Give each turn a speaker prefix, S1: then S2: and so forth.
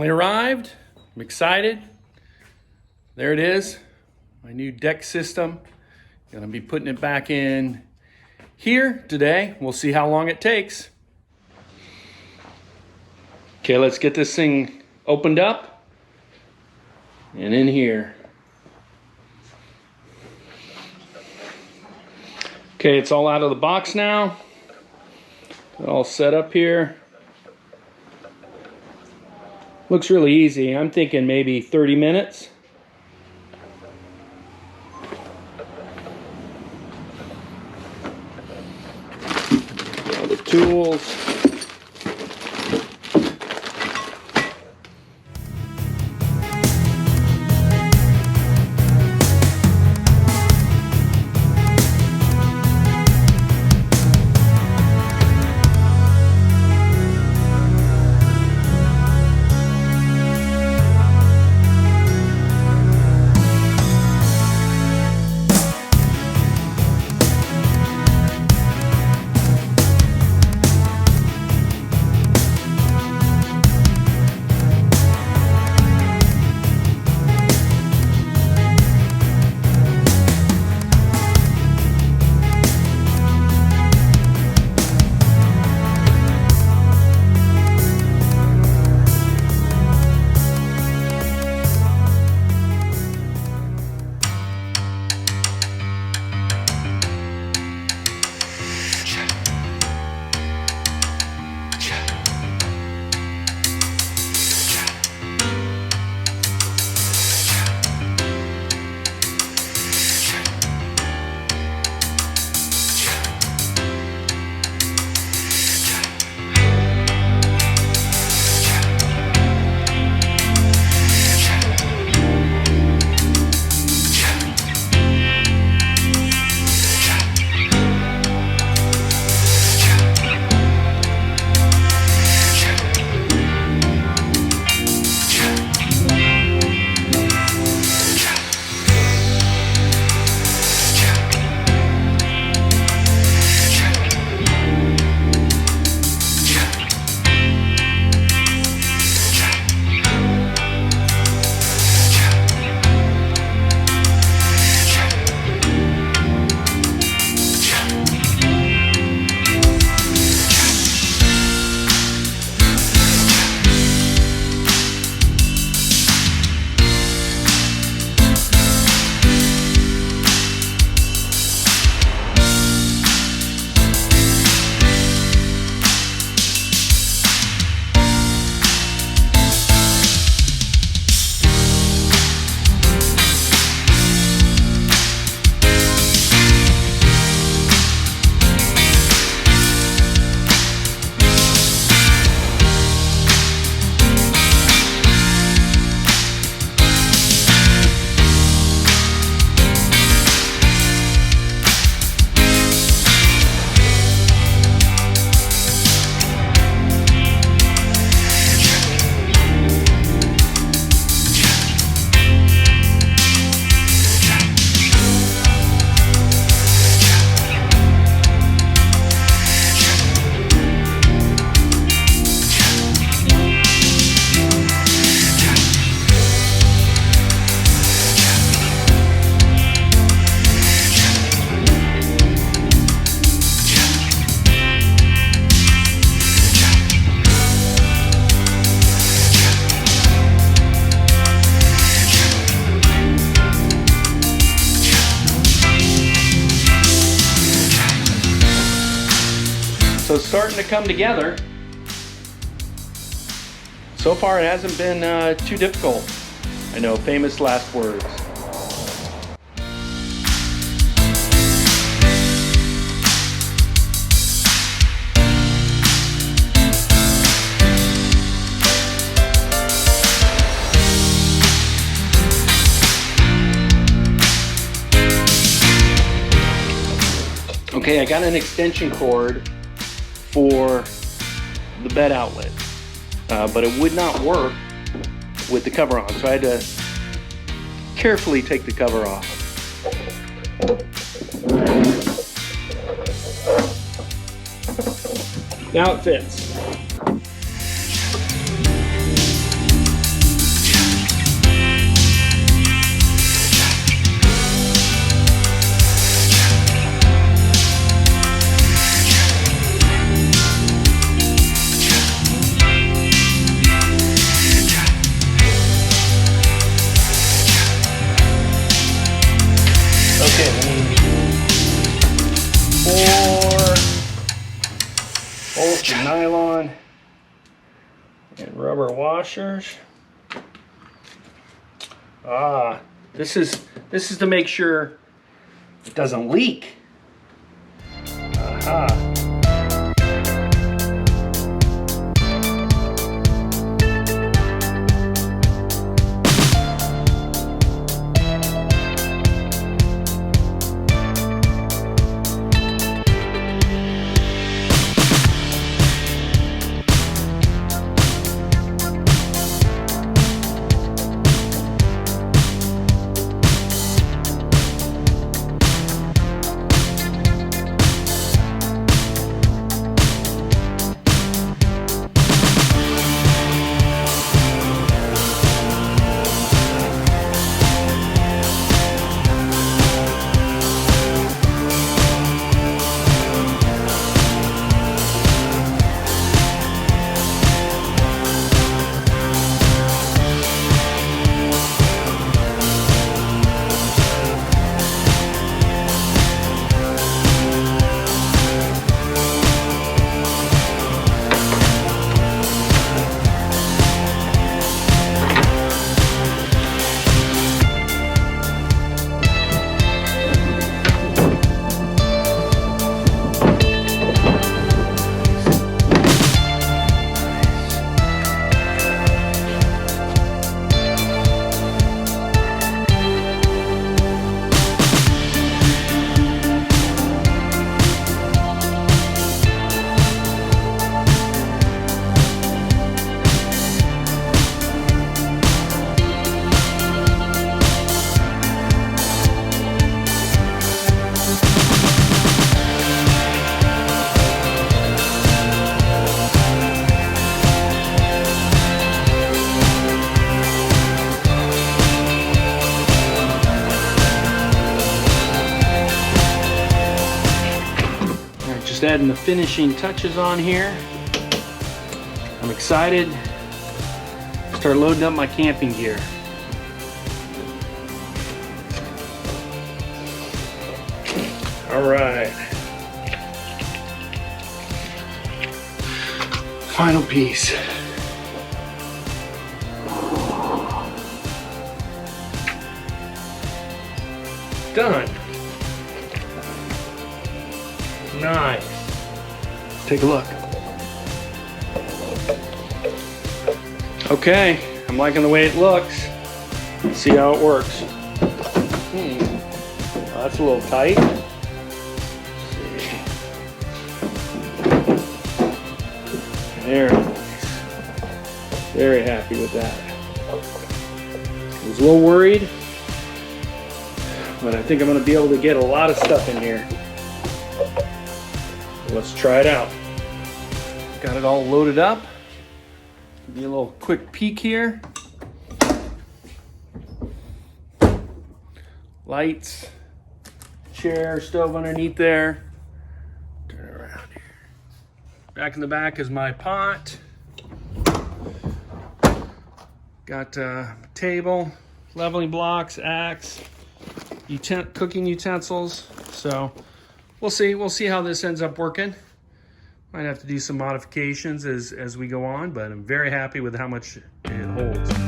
S1: Finally arrived. I'm excited. There it is, my new deck system. Gonna be putting it back in here today. We'll see how long it takes. Okay, let's get this thing opened up and in here. Okay, it's all out of the box now. All set up here. Looks really easy. I'm thinking maybe 30 minutes. All the tools. So it's starting to come together. So far it hasn't been too difficult. I know, famous last words. Okay, I got an extension cord for the bed outlet, but it would not work with the cover on, so I had to carefully take the cover off. Now it fits. bunch of nylon and rubber washers. This is to make sure it doesn't leak. Aha. Just adding the finishing touches on here. I'm excited to start loading up my camping gear. All right. Final piece. Done. Nice. Take a look. Okay, I'm liking the way it looks. Let's see how it works. Well, that's a little tight. Let's see. There it is. Very happy with that. I was a little worried, but I think I'm going to be able to get a lot of stuff in here. Let's try it out. Got it all loaded up. Give you a little quick peek here. Lights, chair, stove underneath there. Turn it around here. Back in the back is my pot. Got a table, leveling blocks, axe, cooking utensils. So we'll see how this ends up working. Might have to do some modifications as we go on, but I'm very happy with how much it holds.